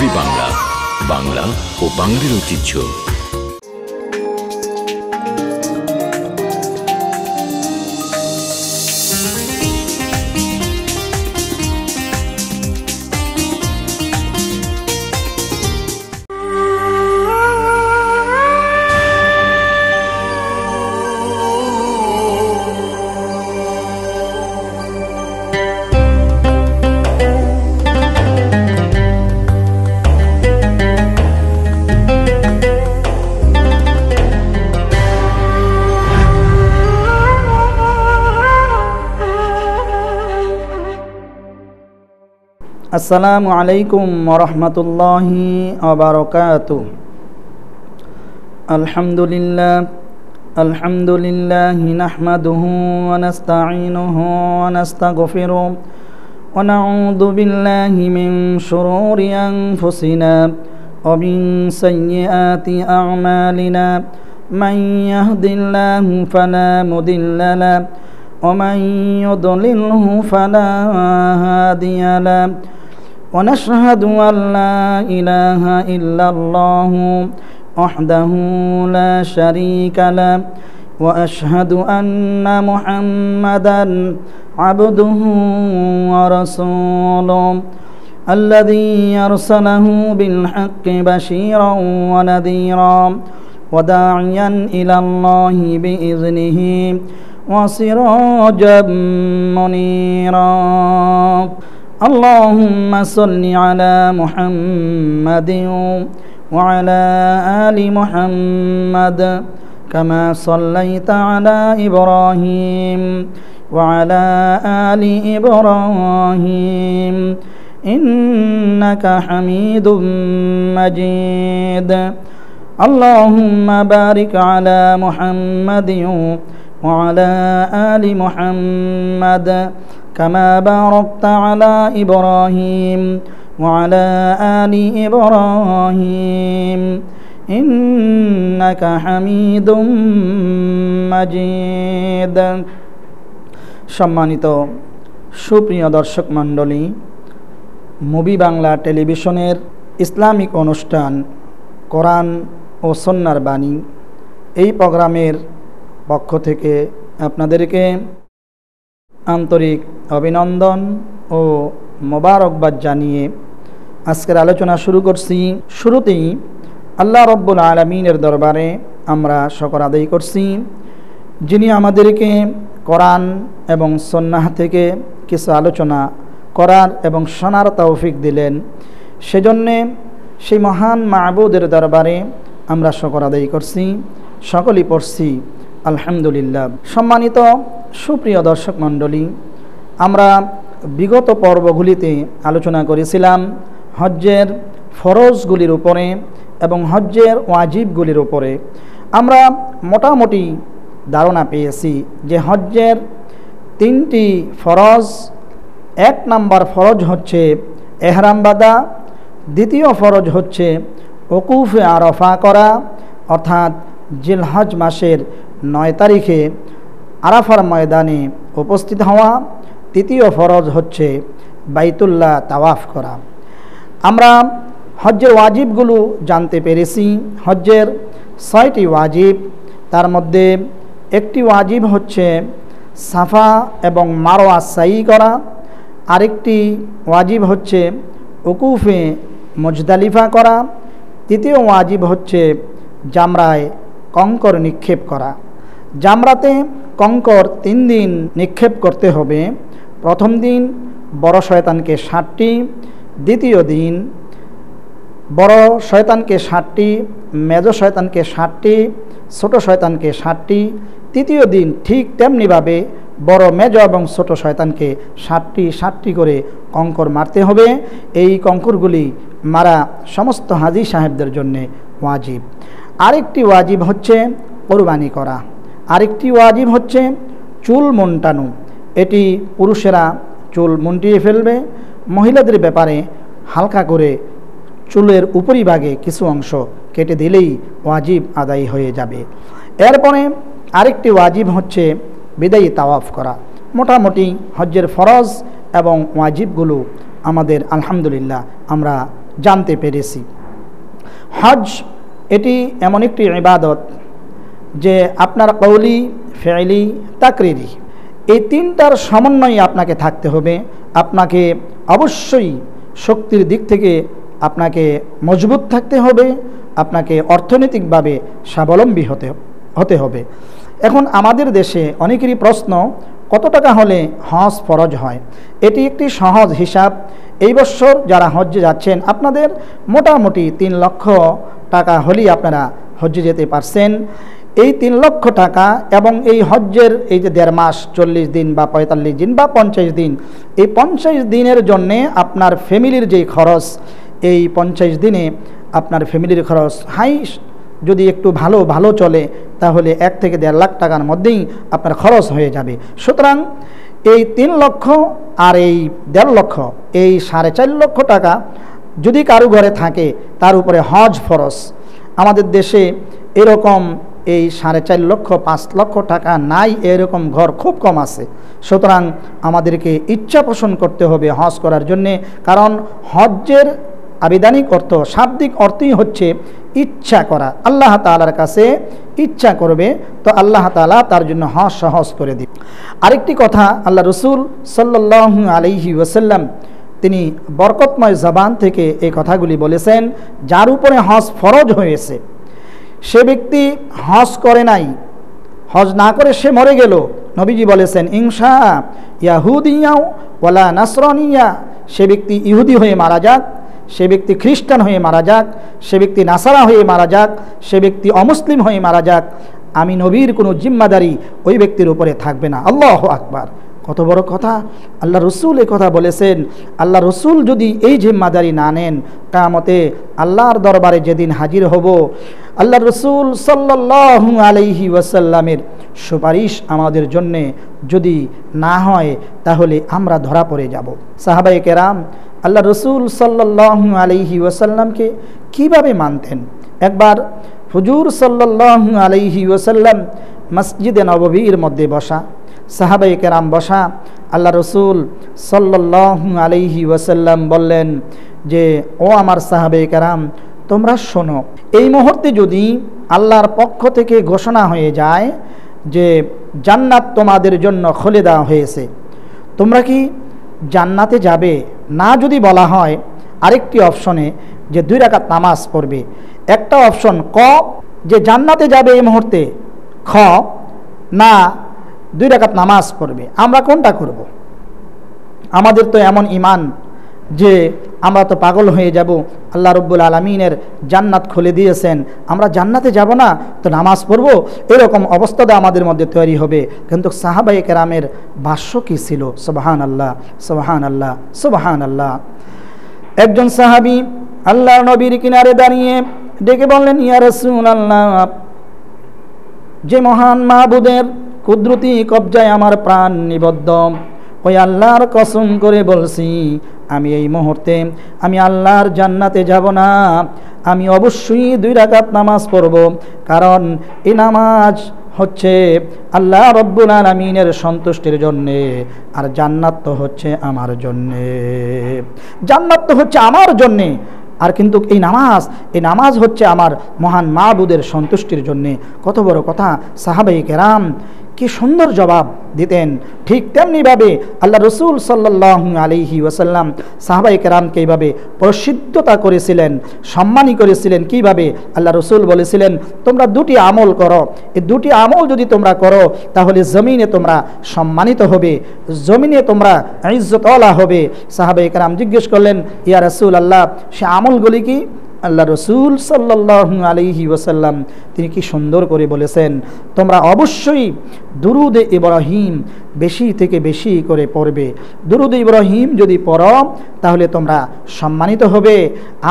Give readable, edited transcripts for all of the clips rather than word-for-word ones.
Movie Bangla, Bangla ও বাঙালির ঐতিহ্য। আসসালামু আলাইকুম ওয়া রাহমাতুল্লাহি ওয়া বারাকাতুহু। আলহামদুলিল্লাহি নাহমাদুহু ওয়া নাস্তাঈনুহু ওয়া নাস্তাগফিরুহু ওয়া নাউযু বিল্লাহি মিন শুরুরি আনফুসিনা ওয়া মিন সাইয়্যাতি আ'মালিনা। মান ইয়াহদিল্লাহু ফালা মুদিল্লা লাহু ওয়া মান ইউদ্লিলহু ফালা হাদিয়া লাহু। ونشهد أن لا إله إلا الله وحده لا شريك له وأشهد أن محمدا عبده ورسوله الذي أرسله بالحق بشيرا ونذيرا وداعيا إلى الله بإذنه وسراجا منيرا. اللهم صل على محمد وعلى آل محمد كما صليت على إبراهيم وعلى آل إبراهيم إنك حميد مجيد. اللهم بارك على محمد وعلى آل محمد كما باركت على إبراهيم وعلى آل إبراهيم إنك حميد مجيد. সম্মানিত সুপ্রিয় দর্শক মণ্ডলী, মুভি বাংলা টেলিভিশনের ইসলামিক অনুষ্ঠান কোরআন ও সুন্নাহর বাণী, এই প্রোগ্রামের পক্ষ থেকে আপনাদেরকে আন্তরিক অভিনন্দন ও মোবারকবাদ জানিয়ে আজকের আলোচনা শুরু করছি। শুরুতেই আল্লাহ রব্বুল আলামিনের দরবারে আমরা শুকর আদায় করছি, যিনি আমাদেরকে কোরআন এবং সুন্নাহ থেকে কিছু আলোচনা করার এবং শোনার তৌফিক দিলেন। সেজন্যে সেই মহান মাবুদের দরবারে আমরা শুকর আদায় করছি, সকলেই পড়ছি আলহামদুলিল্লাহ। সম্মানিত সুপ্রিয় দর্শক মণ্ডলী, আমরা বিগত পর্বগুলিতে আলোচনা করেছিলাম হজ্জের ফরজগুলির উপরে এবং হজ্জের ওয়াজিবগুলির উপরে। আমরা মোটামুটি ধারণা পেয়েছি যে হজ্জের তিনটি ফরজ। এক নাম্বার ফরজ হচ্ছে এহরাম বাঁধা, দ্বিতীয় ফরজ হচ্ছে ওকুফে আরাফা করা, অর্থাৎ জিলহজ মাসের 9 তারিখে আরাফার ময়দানে উপস্থিত হওয়া, তৃতীয় ফরজ হচ্ছে বাইতুল্লাহ তাওয়াফ করা। আমরা হজ্জের ওয়াজিবগুলো জানতে পেরেছি। হজ্জের 6টি ওয়াজিব, তার মধ্যে একটি ওয়াজিব হচ্ছে সাফা এবং মারওয়া সাই করা, আরেকটি ওয়াজিব হচ্ছে উকুফে মুজদালিফা করা, তৃতীয় ওয়াজিব হচ্ছে জামরায় কঙ্কর নিক্ষেপ করা। জামরাতে কঙ্কর 3 দিন নিক্ষেপ করতে হবে। প্রথম দিন বড় শয়তানকে 7টি, দ্বিতীয় দিন বড় শয়তানকে 7টি, মেজ শয়তানকে 7টি, ছোট শয়তানকে 7টি, তৃতীয় দিন ঠিক তেমনিভাবে বড়, মেজ এবং ছোট শয়তানকে 7টি করে কঙ্কর মারতে হবে। এই কঙ্করগুলি মারা সমস্ত হাজী সাহেবদের জন্য ওয়াজিব। আরেকটি ওয়াজিব হচ্ছে কোরবানি করা, আরেকটি ওয়াজিব হচ্ছে চুল মুন্টানো। এটি পুরুষেরা চুল মুন্টিয়ে ফেলবে, মহিলাদের ব্যাপারে হালকা করে চুলের উপরিভাগে কিছু অংশ কেটে দিলেই ওয়াজিব আদায় হয়ে যাবে। এরপরে আরেকটি ওয়াজিব হচ্ছে বিদায়ী তাওয়াফ করা। মোটামুটি হজ্জের ফরজ এবং ওয়াজিবগুলো আমাদের আলহামদুলিল্লাহ আমরা জানতে পেরেছি। হজ এটি এমন একটি ইবাদত যে আপনার কওলি, ফেইলি, তাকরিরি এই তিনটার সমন্বয়ে আপনাকে থাকতে হবে। আপনাকে অবশ্যই শক্তির দিক থেকে আপনাকে মজবুত থাকতে হবে, আপনাকে অর্থনৈতিকভাবে স্বাবলম্বী হতে হবে। এখন আমাদের দেশে অনেকেরই প্রশ্ন, কত টাকা হলে হজ ফরজ হয়? এটি একটি সহজ হিসাব। এই বছর যারা হজ্জে যাচ্ছেন আপনাদের মোটামুটি 3 লক্ষ টাকা হলেই আপনারা হজ্জে যেতে পারছেন। এই 3 লক্ষ টাকা এবং এই হজ্জের এই যে 1.5 মাস 40 দিন বা 45 দিন বা 50 দিন, এই 50 দিনের জন্যে আপনার ফ্যামিলির যেই খরচ, এই 50 দিনে আপনার ফ্যামিলির খরচ যদি একটু ভালো চলে তাহলে 1 থেকে 1.5 লাখ টাকার মধ্যেই আপনার খরচ হয়ে যাবে। সুতরাং এই 3 লক্ষ আর এই 1.5 লক্ষ, এই 4.5 লক্ষ টাকা যদি কারো ঘরে থাকে তার উপরে হজ ফরজ। আমাদের দেশে এরকম এই 4.5 লক্ষ 5 লক্ষ টাকা নাই, এরকম ঘর খুব কম আছে। সুতরাং আমাদেরকে ইচ্ছা পোষণ করতে হবে হজ করার জন্যে, কারণ হজ্জের আবিধানিক অর্থ, শাব্দিক অর্থই হচ্ছে ইচ্ছা করা। আল্লাহ তাআলার কাছে ইচ্ছা করবে তো আল্লাহ তাআলা তার জন্য হজ সহজ করে দিবে। আরেকটি কথা, আল্লাহ রসুল সাল্লাল্লাহু আলাইহি ওয়াসাল্লাম তিনি বরকতময় জবান থেকে এই কথাগুলি বলেছেন, যার উপরে হজ ফরজ হয়েছে সে ব্যক্তি হজ করে নাই, হজ না করে সে মরে গেল, নবীজি বলেছেন ইনশা ইয়াহুদিয়াও ওয়ালা নাসরানিয়া, সে ব্যক্তি ইহুদি হয়ে মারা যাক, সে ব্যক্তি খ্রিস্টান হয়ে মারা যাক, সে ব্যক্তি নাসারা হয়ে মারা যাক, সে ব্যক্তি অমুসলিম হয়ে মারা যাক, আমি নবীর কোনো জিম্মাদারি ওই ব্যক্তির উপরে থাকবে না। আল্লাহু আকবার! কত বড় কথা! আল্লাহ রসুল এই কথা বলেছেন। আল্লাহ রসুল যদি এই জিম্মাদারি না নেন, কিয়ামতে আল্লাহর দরবারে যেদিন হাজির হব, আল্লাহ রসুল সাল্লাল্লাহু আলাইহি ওয়াসাল্লামের সুপারিশ আমাদের জন্যে যদি না হয় তাহলে আমরা ধরা পড়ে যাব। সাহাবায়ে কেরাম আল্লাহ রসুল সাল্লাল্লাহু আলাইহি ওয়াসাল্লামকে কিভাবে মানতেন? একবার হুজুর সাল্লাল্লাহু আলাইহি ওয়াসাল্লাম মসজিদে নববীর মধ্যে বসা, সাহাবায়ে কেরাম বসা, আল্লাহ রসুল সাল্লাল্লাহু আলাইহি ওয়াসাল্লাম বললেন যে, ও আমার সাহাবায়ে কেরাম, তোমরা শোনো, এই মুহূর্তে যদি আল্লাহর পক্ষ থেকে ঘোষণা হয়ে যায় যে জান্নাত তোমাদের জন্য খুলে দেওয়া হয়েছে, তোমরা কি জান্নাতে যাবে? না যদি বলা হয় আরেকটি অপশনে যে 2 রাকাত নামাজ পড়বে, একটা অপশন ক যে জান্নাতে যাবে এই মুহূর্তে, খ না 2 রাকাত নামাজ পড়বে, আমরা কোনটা করব? আমাদের তো এমন ঈমান যে আমরা তো পাগল হয়ে যাব, আল্লাহ রব্বুল আলামিনের জান্নাত খুলে দিয়েছেন, আমরা জান্নাতে যাব না তো নামাজ পড়ব, এরকম অবস্থাটা আমাদের মধ্যে তৈরি হবে। কিন্তু সাহাবায়ে কেরামের ভাষ্য কী ছিল? সুবহানাল্লাহ, সুবহানাল্লাহ, সুবহানাল্লাহ। একজন সাহাবী আল্লাহ নবীর কিনারে দাঁড়িয়ে ডেকে বললেন, ইয়া রাসূলুল্লাহ, যে মহান মাবুদের কুদরতি কবজায় আমার প্রাণ নিবদ্ধ, ওই আল্লাহর কসম করে বলছি, আমি এই মুহূর্তে আমি আল্লাহর জান্নাতে যাব না, আমি অবশ্যই 2 রাকাত নামাজ পড়ব, কারণ এই নামাজ হচ্ছে আল্লাহ রব্বুল আলামিনের সন্তুষ্টির জন্যে, আর জান্নাত তো হচ্ছে আমার জন্যে, জান্নাত তো হচ্ছে আমার জন্যে, আর কিন্তু এই নামাজ হচ্ছে আমার মহান মাবুদের সন্তুষ্টির জন্যে। কত বড় কথা! সাহাবায়ে কেরাম কি সুন্দর জবাব দিতেন। ঠিক তেমনিভাবে আল্লাহ রসুল সাল্লাল্লাহু আলাইহি ওয়াসাল্লাম সাহাবায়ে কেরামকে এইভাবে প্রসিদ্ধতা করেছিলেন, সম্মানী করেছিলেন। কিভাবে? আল্লাহ রসুল বলেছিলেন, তোমরা 2টি আমল করো, এই 2টি আমল যদি তোমরা করো তাহলে জমিনে তোমরা সম্মানিত হবে, জমিনে তোমরা ইজ্জতওয়ালা হবে। সাহাবায়ে কেরাম জিজ্ঞেস করলেন, ইয়া রাসূলুল্লাহ, সে আমলগুলি কি? আল্লাহ রসুল সাল্লাল্লাহু আলাইহি ওয়াসাল্লাম তিনি কি সুন্দর করে বলেছেন, তোমরা অবশ্যই দুরুদে ইব্রাহিম বেশি থেকে বেশি করে পড়বে। দুরুদে ইব্রাহিম যদি পড়ো তাহলে তোমরা সম্মানিত হবে।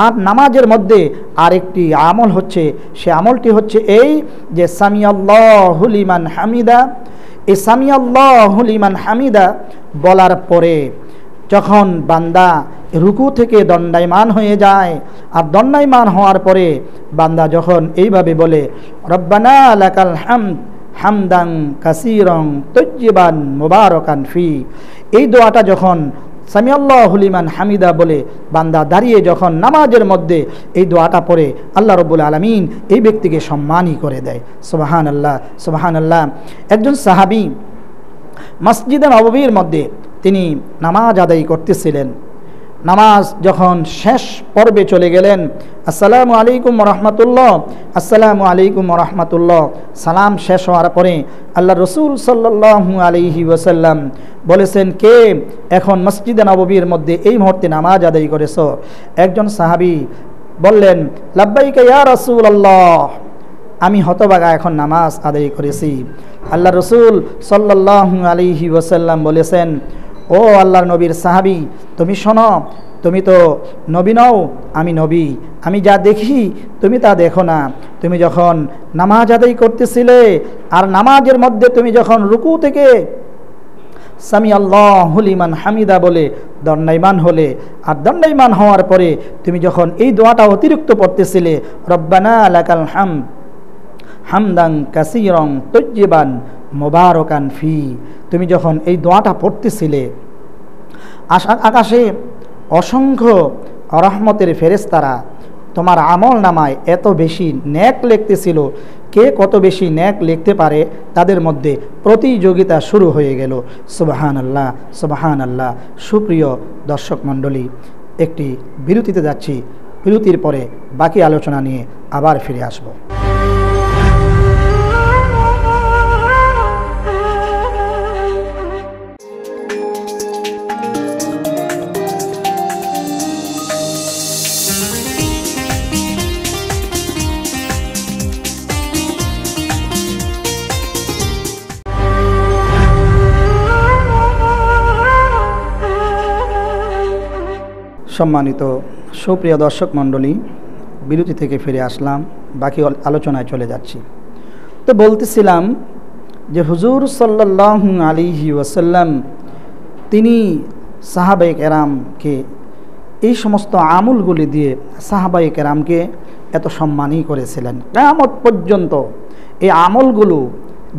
আর নামাজের মধ্যে আরেকটি আমল হচ্ছে, সে আমলটি হচ্ছে এই যে সামিআল্লাহু লিমান হামিদা। এই সামিআল্লাহু লিমান হামিদা বলার পরে যখন বান্দা রুকু থেকে দণ্ডায়মান হয়ে যায়, আর দণ্ডায়মান হওয়ার পরে বান্দা যখন এইভাবে বলে, রব্বানা লাকাল হামদ হামদান কাসীরান তাইয়্যিবান মুবারাকান ফি, এই দোয়াটা যখন সামিআল্লাহু লিমান হামিদা বলে বান্দা দাঁড়িয়ে যখন নামাজের মধ্যে এই দোয়াটা পড়ে, আল্লাহ রাব্বুল আলামিন এই ব্যক্তিকে সম্মানই করে দেয়। সুবহানাল্লাহ, সুবহানাল্লাহ। একজন সাহাবী মসজিদে নববীর মধ্যে তিনি নামাজ আদায় করতেছিলেন। নামাজ যখন শেষ পর্বে চলে গেলেন, আসসালামু আলাইকুম ওয়া রাহমাতুল্লাহ, আসসালামু আলাইকুম ওয়া রাহমাতুল্লাহ, সালাম শেষ হওয়ার পরে আল্লাহ রসুল সাল্লাল্লাহু আলাইহি ওয়াসাল্লাম বলেছেন, কে এখন মসজিদে নববীর মধ্যে এই মুহূর্তে নামাজ আদায় করেছো? একজন সাহাবী বললেন, লাব্বাইকা ইয়া রাসূলুল্লাহ, আমি হতভাগা এখন নামাজ আদায় করেছি। আল্লাহ রসুল সাল্লাল্লাহু আলাইহি ওয়াসাল্লাম বলেছেন, ও আল্লাহর নবীর সাহাবী, তুমি শোনো, তুমি তো নবী নও, আমি নবী, আমি যা দেখি তুমি তা দেখো না। তুমি যখন নামাজ আদায় করতেছিলে আর নামাজের মধ্যে তুমি যখন রুকু থেকে সামিআল্লাহু লিমান হামিদা বলে দণ্ডায়মান হলে, আর দণ্ডায়মান হওয়ার পরে তুমি যখন এই দোয়াটা অতিরিক্ত পড়তেছিলে, রব্বানা লাকাল হামদ হামদান কাসীরান তাইয়্যিবান মুবারাকান ফি, তুমি যখন এই দোয়াটা পড়তেছিলে, আকাশে অসংখ্য রহমতের ফেরেশতারা তোমার আমল নামায় এত বেশি নেক লিখতেছিল, কে কত বেশি নেক লিখতে পারে তাদের মধ্যে প্রতিযোগিতা শুরু হয়ে গেল। সুবহানাল্লাহ, সুবহানাল্লাহ। সুপ্রিয় দর্শক মণ্ডলী, একটি বিরতিতে যাচ্ছি, বিরতির পরে বাকি আলোচনা নিয়ে আবার ফিরে আসব। সম্মানিত সুপ্রিয় দর্শক মণ্ডলী, বিরতি থেকে ফিরে আসলাম, বাকি আলোচনায় চলে যাচ্ছি। তো বলতেছিলাম যে হুজুর সাল্লাল্লাহু আলাইহি ওয়াসাল্লাম তিনি সাহাবায়ে কেরামকে এই সমস্ত আমলগুলি দিয়ে সাহাবায়ে কেরামকে এত সম্মানই করেছিলেন। কিয়ামত পর্যন্ত এই আমলগুলো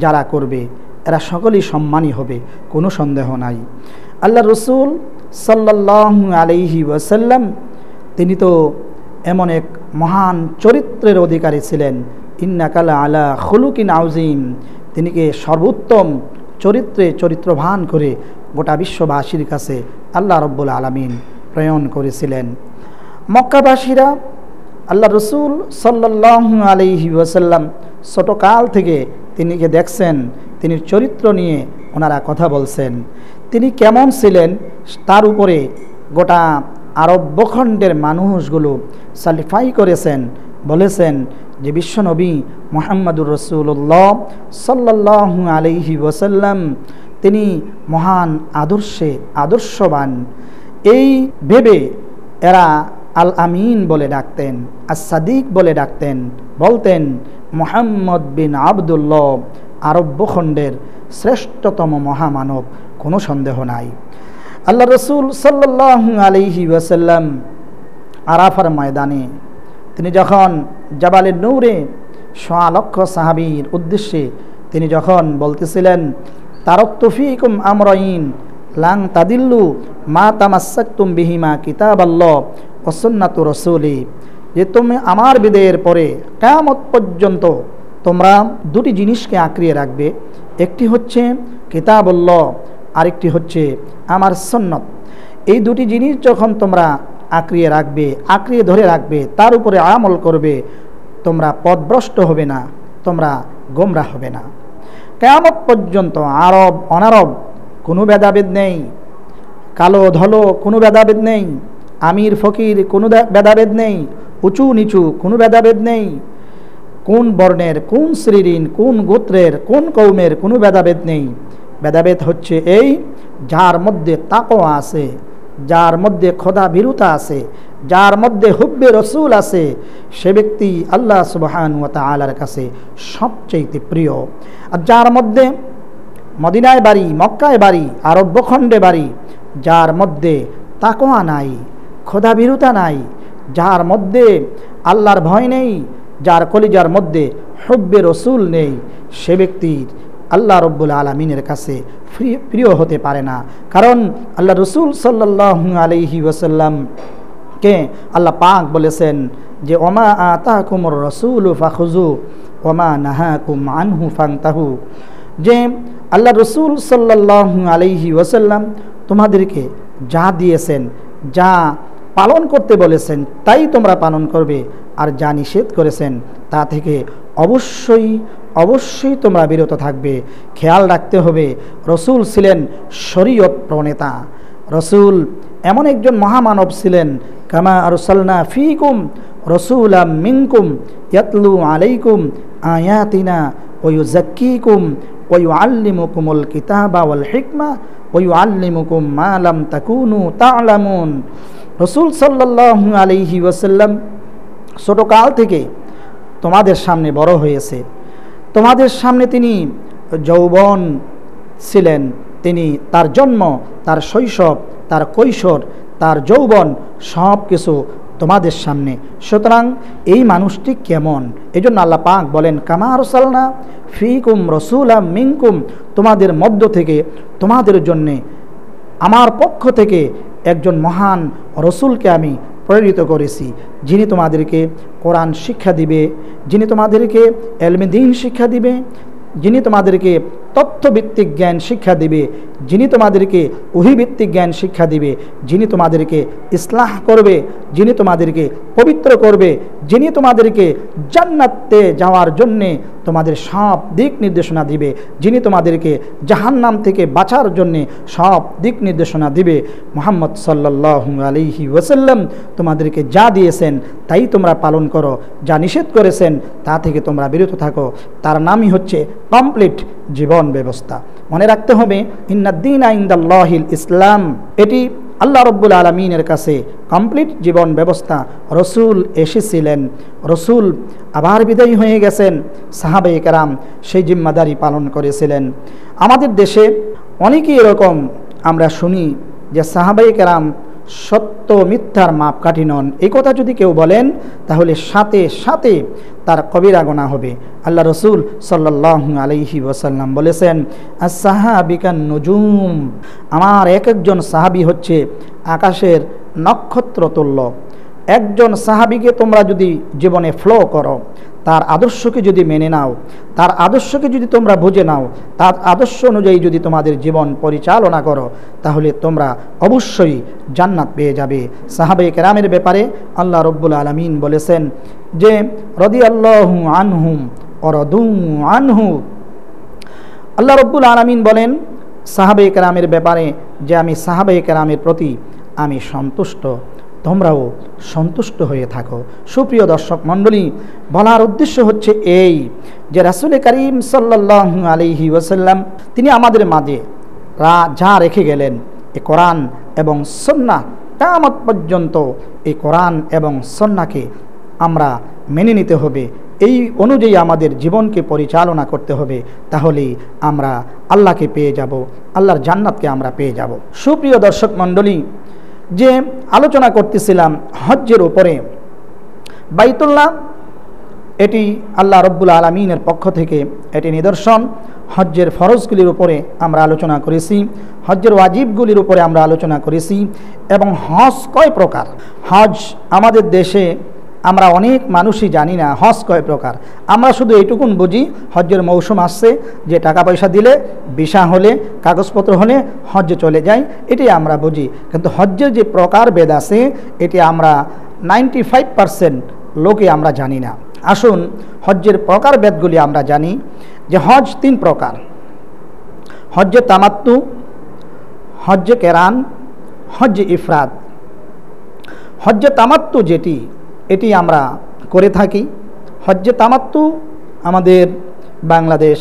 যারা করবে এরা সকলেই সম্মানী হবে, কোনো সন্দেহ নাই। আল্লাহ রসুল সাল্লাল্লাহু আলাইহি ওয়াসাল্লাম তিনি তো এমন এক মহান চরিত্রের অধিকারী ছিলেন, ইন্নাকা আলা খুলুকিন আযীম, তিনিকে সর্বোত্তম চরিত্রে চরিত্রবান করে গোটা বিশ্ববাসীর কাছে আল্লাহ রাব্বুল আলামিন প্রেরণ করেছিলেন। মক্কাবাসীরা আল্লাহ রসুল সাল্লাল্লাহু আলাইহি ওয়াসাল্লাম ছোটকাল থেকে তিনিকে দেখছেন, তিনি চরিত্র নিয়ে ওনারা কথা বলছেন, তিনি কেমন ছিলেন তার উপরে গোটা আরব ভূখণ্ডের মানুষগুলো সালিফাই করেছেন, বলেছেন যে বিশ্বনবী মুহাম্মদুর রাসূলুল্লাহ সাল্লাল্লাহু আলাইহি ওয়াসাল্লাম তিনি মহান আদর্শবান। এই ভেবে এরা আল আমিন বলে ডাকতেন, আস সাদিক বলে ডাকতেন, বলতেন মুহাম্মদ বিন আবদুল্লাহ আরব ভূখণ্ডের শ্রেষ্ঠতম মহামানব, কোনো সন্দেহ নাই। আল্লাহ রসুল সাল্লাল্লাহু আলাইহি ওয়াসাল্লাম আরাফার ময়দানে তিনি যখন জাবালে নূরে ১০০ লক্ষ সাহাবীর উদ্দেশ্যে তিনি যখন বলতেছিলেন, তারাকতু ফীকুম আমরাইন লান তাদিল্লু মা তামাসসাকতুম বিহিমা কিতাবাল্লাহ ওয়া সুন্নাতু রাসূলি, যে তুমি আমার বিদায়ের পরে কিয়ামত পর্যন্ত তোমরা দুটি জিনিসকে আঁকড়িয়ে রাখবে, একটি হচ্ছে কিতাবুল্লাহ, আরেকটি হচ্ছে আমার সুন্নাত। এই দুটি জিনিস যখন তোমরা আঁকড়িয়ে ধরে রাখবে, তার উপরে আমল করবে, তোমরা পথভ্রষ্ট হবে না, তোমরা গোমরাহ হবে না। কিয়ামত পর্যন্ত আরব অনারব কোনো ভেদাভেদ নেই, কালো ধলো কোনো ভেদাভেদ নেই, আমির ফকির কোনো ভেদাভেদ নেই, উঁচু নিচু কোনো ভেদাভেদ নেই, কোন বর্ণের, কোন শ্রেণীর, কোন গোত্রের, কোন কৌমের কোনো ভেদাভেদ নেই। ভেদাভেদ হচ্ছে এই, যার মধ্যে তাকওয়া আছে, যার মধ্যে খোদা ভীরুতা আছে, যার মধ্যে হুব্বে রসুল আছে, সে ব্যক্তি আল্লাহ সুবহানাহু ওয়া তাআলার কাছে সবচেয়ে প্রিয়। আর যার মধ্যে মদিনায় বাড়ি, মক্কায় বাড়ি, আরব ভূখণ্ডে বাড়ি, যার মধ্যে তাকওয়া নাই, খোদা ভীরুতা নাই, যার মধ্যে আল্লাহর ভয় নেই, যার কলিজার মধ্যে হুব্বে রসুল নেই, সে ব্যক্তির আল্লাহ রব্বুল আলমিনের কাছে প্রিয় হতে পারে না। কারণ আল্লাহ রসুল সাল্লাল্লাহু আলাইহি ওয়াসাল্লামকে আল্লাহ পাক বলেছেন যে ওমা আতাকুমুর রাসূলু ফাখুযু ওমা নাহাকুম আনহু ফান্তাহু, যে আল্লাহ রসুল সাল্লাল্লাহু আলাইহি ওয়াসাল্লাম তোমাদেরকে যা দিয়েছেন, যা পালন করতে বলেছেন তাই তোমরা পালন করবে, আর যা নিষেধ করেছেন তা থেকে অবশ্যই অবশ্যই তোমরা বিরত থাকবে। খেয়াল রাখতে হবে, রসুল ছিলেন শরীয়ত প্রণেতা, রসুল এমন একজন মহামানব ছিলেন, কামা আরসালনা ফীকুম রাসূলাম মিনকুম ইয়াতলু আলাইকুম আয়াতিনা ওয়া ইউযাক্কিকুম ওয়া ইউআল্লিমুকুমুল কিতাবা ওয়াল হিকমা ওয়া ইউআল্লিমুকুম মা লাম তাকুনু তা'লামুন। রসুল সাল্লাল্লাহু আলাইহি ওয়াসাল্লাম ছোটকাল থেকে তোমাদের সামনে বড় হয়েছে, তোমাদের সামনে তিনি যৌবন ছিলেন, তিনি তার জন্ম, তার শৈশব, তার কৈশোর, তার যৌবন সব কিছু তোমাদের সামনে। সুতরাং এই মানুষটি কেমন, এজন্য আল্লাহ পাক বলেন কামা আরসালনা ফীকুম রাসূলাম মিনকুম, তোমাদের মধ্য থেকে তোমাদের জন্যে আমার পক্ষ থেকে একজন মহান রসুলকে আমি প্রেরিত করেছি, যিনি তোমাদেরকে কোরআন শিক্ষা দিবে, যিনি তোমাদেরকে ইলমে দ্বীন শিক্ষা দিবে, যিনি তোমাদেরকে তথ্যভিত্তিক জ্ঞান শিক্ষা দিবে, যিনি তোমাদেরকে ওহীভিত্তিক জ্ঞান শিক্ষা দিবে, যিনি তোমাদেরকে ইসলাহ করবে, যিনি তোমাদেরকে পবিত্র করবে, যিনি তোমাদেরকে জান্নাতে যাওয়ার জন্যে তোমাদের সব দিক নির্দেশনা দিবে, যিনি তোমাদেরকে জাহান্নাম থেকে বাঁচার জন্যে সব দিক নির্দেশনা দিবে। মুহাম্মদ সাল্লাল্লাহু আলাইহি ওয়াসাল্লাম তোমাদেরকে যা দিয়েছেন তাই তোমরা পালন করো, যা নিষেধ করেছেন তা থেকে তোমরা বিরত থাকো। তার নামই হচ্ছে কমপ্লিট জীবন ব্যবস্থা। মনে রাখতে হবে ইন্নাদ্দীনা ইনদাল্লাহিল ইসলাম, এটি আল্লাহ রব্বুল আলমিনের কাছে কমপ্লিট জীবন ব্যবস্থা। রসুল এসেছিলেন, রসুল আবার বিদায়ী হয়ে গেছেন, সাহাবায়ে কেরাম সেই জিম্মাদারি পালন করেছিলেন। আমাদের দেশে অনেকেই এরকম আমরা শুনি যে সাহাবায়ে কেরাম সত্য মিথ্যার মাপকাঠি নন, এই কথা যদি কেউ বলেন তাহলে সাথে সাথে তার কবিরা গুনাহ হবে। আল্লাহ রসুল সাল্লাল্লাহু আলাইহি ওয়াসাল্লাম বলেছেন as-সাহাবিকান নুজুম, আমার এক একজন সাহাবি হচ্ছে আকাশের নক্ষত্র তুল্য। একজন সাহাবিকে তোমরা যদি জীবনে ফলো করো, তার আদর্শকে যদি মেনে নাও, তার আদর্শকে যদি তোমরা বুঝে নাও, তার আদর্শ অনুযায়ী যদি তোমাদের জীবন পরিচালনা করো, তাহলে তোমরা অবশ্যই জান্নাত পেয়ে যাবে। সাহাবায়ে কেরামের ব্যাপারে আল্লাহ রব্বুল আলামিন বলেছেন যে রাদিয়াল্লাহু আনহুম ওয়া রাদু আনহু, আল্লাহ রব্বুল আলামিন বলেন সাহাবায়ে কেরামের ব্যাপারে যে আমি সাহাবায়ে কেরামের প্রতি আমি সন্তুষ্ট, তোমরাও সন্তুষ্ট হয়ে থাকো। সুপ্রিয় দর্শক মণ্ডলী, বলার উদ্দেশ্য হচ্ছে এই যে রাসূল করিম সাল্লাল্লাহু আলাইহি ওয়াসাল্লাম তিনি আমাদের মাঝে যা রেখে গেলেন, এই কোরআন এবং সুন্নাহ, কিয়ামত পর্যন্ত এই কোরআন এবং সুন্নাহকে আমরা মেনে নিতে হবে, এই অনুযায়ী আমাদের জীবনকে পরিচালনা করতে হবে, তাহলেই আমরা আল্লাহকে পেয়ে যাব, আল্লাহর জান্নাতকে আমরা পেয়ে যাব। সুপ্রিয় দর্শক মণ্ডলী, যে আলোচনা করতেছিলাম হজ্জের উপরে, বাইতুল্লাহ এটি আল্লাহ রব্বুল আলামিনের পক্ষ থেকে এটি নিদর্শন। হজ্জের ফরজগুলির উপরে আমরা আলোচনা করেছি, হজ্জের ওয়াজিবগুলির উপরে আমরা আলোচনা করেছি, এবং হজ কয় প্রকার। হজ আমাদের দেশে আমরা অনেক মানুষই জানি না হজ কয় প্রকার। আমরা শুধু এইটুকুন বুঝি হজ্জের মৌসুম আসছে, যে টাকা পয়সা দিলে, ভিসা হলে, কাগজপত্র হলে হজ্জে চলে যায়, এটি আমরা বুঝি। কিন্তু হজ্জের যে প্রকার ভেদ আছে এটি আমরা 95% লোকে আমরা জানি না। আসুন হজ্জের প্রকার ভেদগুলি আমরা জানি। যে হজ 3 প্রকার: হজ্জে তামাত্তু, হজ্জে কেরান, হজ্জে ইফরাদ। হজ্জে তামাত্তু যেটি, এটি আমরা করে থাকি। হজ্জে তামাত্তু আমাদের বাংলাদেশ,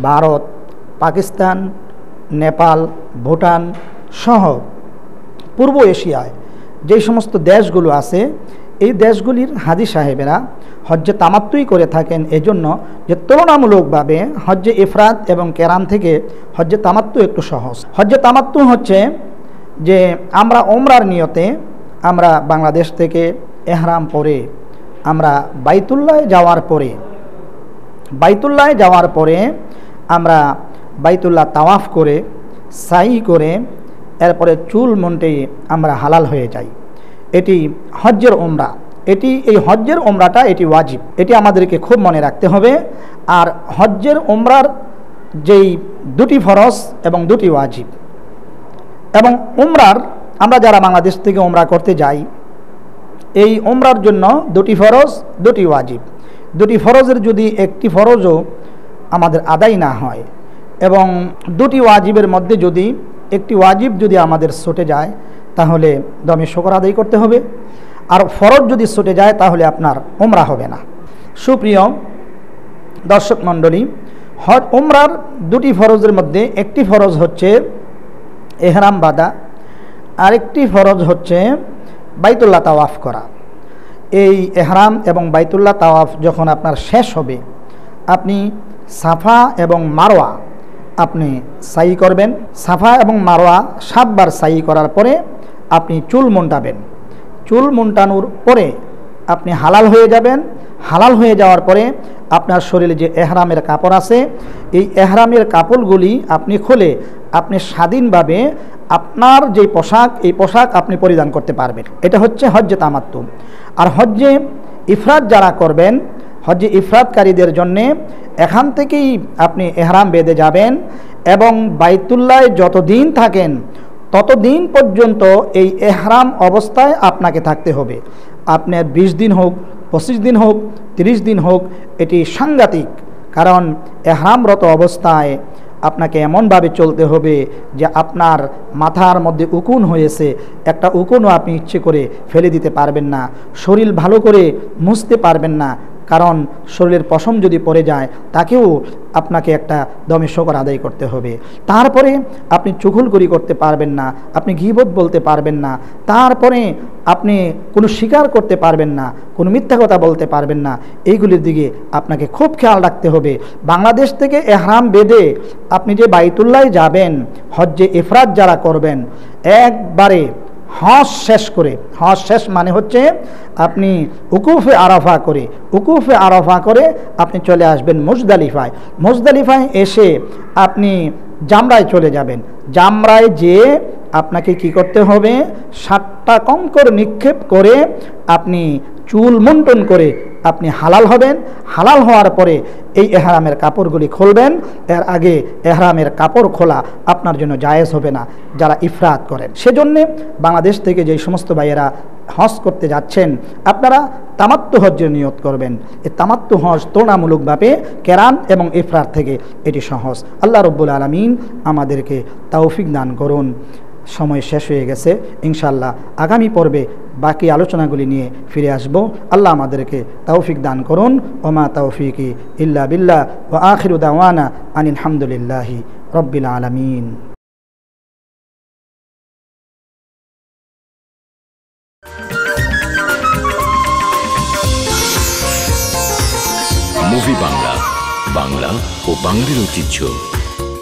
ভারত, পাকিস্তান, নেপাল, ভুটান সহ পূর্ব এশিয়ায় যে সমস্ত দেশগুলো আছে, এই দেশগুলির হাজি সাহেবেরা হজ্জে তামাত্তুই করে থাকেন, এজন্য যে তুলনামূলকভাবে হজ্জে ইফরাদ এবং কেরান থেকে হজ্জে তামাত্তু একটু সহজ। হজ্জে তামাত্তু হচ্ছে যে আমরা ওমরার নিয়তে আমরা বাংলাদেশ থেকে এহরাম পরে আমরা বাইতুল্লাহ যাওয়ার পরে আমরা বাইতুল্লাহ তাওয়াফ করে সাই করে এরপরে চুল মুন্ডে আমরা হালাল হয়ে যাই। এটি হজ্জের ওমরা, এই হজ্জের ওমরাটা এটি ওয়াজিব, এটি আমাদেরকে খুব মনে রাখতে হবে। আর হজ্জের ওমরার যেই দুটি ফরজ এবং দুটি ওয়াজিব, এবং ওমরার আমরা যারা বাংলাদেশ থেকে ওমরা করতে যাই, এই ওমরার জন্য দুটি ফরজ দুটি ওয়াজিব। দুটি ফরজের যদি একটি ফরজও আমাদের আদায় না হয় এবং দুটি ওয়াজিবের মধ্যে যদি একটি ওয়াজিব যদি আমাদের ছুটে যায়, তাহলে দমে শুকর আদায় করতে হবে। আর ফরজ যদি ছুটে যায় তাহলে আপনার ওমরা হবে না। সুপ্রিয় দর্শক মণ্ডলী, ওমরার দুটি ফরজের মধ্যে একটি ফরজ হচ্ছে এহরাম বাঁধা, আরেকটি ফরজ হচ্ছে বাইতুল্লাহ তাওয়াফ করা। এই এহরাম এবং বাইতুল্লাহ তাওয়াফ যখন আপনার শেষ হবে, আপনি সাফা এবং মারওয়া আপনি সাই করবেন। সাফা এবং মারওয়া 7 বার সাই করার পরে আপনি চুল মুন্ডাবেন। চুল মুন্ডানোর পরে আপনি হালাল হয়ে যাবেন। হালাল হয়ে যাওয়ার পরে আপনার শরীরে যে এহরামের কাপড় আছে, এই এহরামের কাপড়গুলি আপনি খুলে আপনি স্বাধীনভাবে আপনার যে পোশাক, এই পোশাক আপনি পরিধান করতে পারবেন। এটা হচ্ছে হজ্জে তামাত্তু। আর হজ্জে ইফরাত যারা করবেন, হজ্জে ইফরাতকারীদের জন্যে এখান থেকেই আপনি এহরাম বেঁধে যাবেন এবং বাইতুল্লায় যতদিন থাকেন ততদিন পর্যন্ত এই এহরাম অবস্থায় আপনাকে থাকতে হবে। আপনার 20 দিন হোক, 25 দিন হোক, 30 দিন হোক, এটি সাংঘাতিক। কারণ এহরামরত অবস্থায় আপনাকে এমনভাবে চলতে হবে যে আপনার মাথার মধ্যে উকুন হয়েছে, একটা উকুনও আপনি ইচ্ছে করে ফেলে দিতে পারবেন না। শরীর ভালো করে মুছতে পারবেন না, কারণ শরীরের পশম যদি পড়ে যায় তাকেও আপনাকে একটা দমে শুকর আদায় করতে হবে। তারপরে আপনি চুগলখড়ি করতে পারবেন না, আপনি গীবত বলতে পারবেন না, তারপরে আপনি কোনো স্বীকার করতে পারবেন না, কোনো মিথ্যা কথা বলতে পারবেন না। এইগুলির দিকে আপনাকে খুব খেয়াল রাখতে হবে। বাংলাদেশ থেকে এহরাম বেঁধে আপনি যে বাইতুল্লায় যাবেন, হজ্জে ইফরাত যারা করবেন, একবারে হজ শেষ করে, হজ শেষ মানে হচ্ছে আপনি উকুফে আরাফা করে আপনি চলে আসবেন মুজদালিফায়। মুজদালিফায় এসে আপনি জামরায় চলে যাবেন। জামরায় যেয়ে আপনাকে কি করতে হবে? 7টা কঙ্কর নিক্ষেপ করে আপনি চুল মুন্ডন করে আপনি হালাল হবেন। হালাল হওয়ার পরে এই এহরামের কাপড়গুলি খুলবেন। এর আগে এহরামের কাপড় খোলা আপনার জন্য জায়েজ হবে না যারা ইফরাত করেন। সেজন্যে বাংলাদেশ থেকে যেই সমস্ত ভাইয়েরা হজ করতে যাচ্ছেন, আপনারা তামাত্তু হজ্জের নিয়ত করবেন। এই তামাত্তু হজ তুলনামূলকভাবে কেরান এবং ইফরাত থেকে এটি সহজ। আল্লাহ রব্বুল আলামিন আমাদেরকে তৌফিক দান করুন। সময় শেষ হয়ে গেছে, ইনশাআল্লাহ আগামী পর্বে বাকি আলোচনাগুলি নিয়ে ফিরে আসব। আল্লাহ আমাদেরকে তৌফিক দান করুন। ওমা তৌফিকি ইল্লা বিল্লাহ ওয়া আখিরু দাওয়ানা আনিল হামদুলিল্লাহি রব্বিল আলামিন। মুভি বাংলা, বাংলা ও বাঙালির ঐতিহ্য।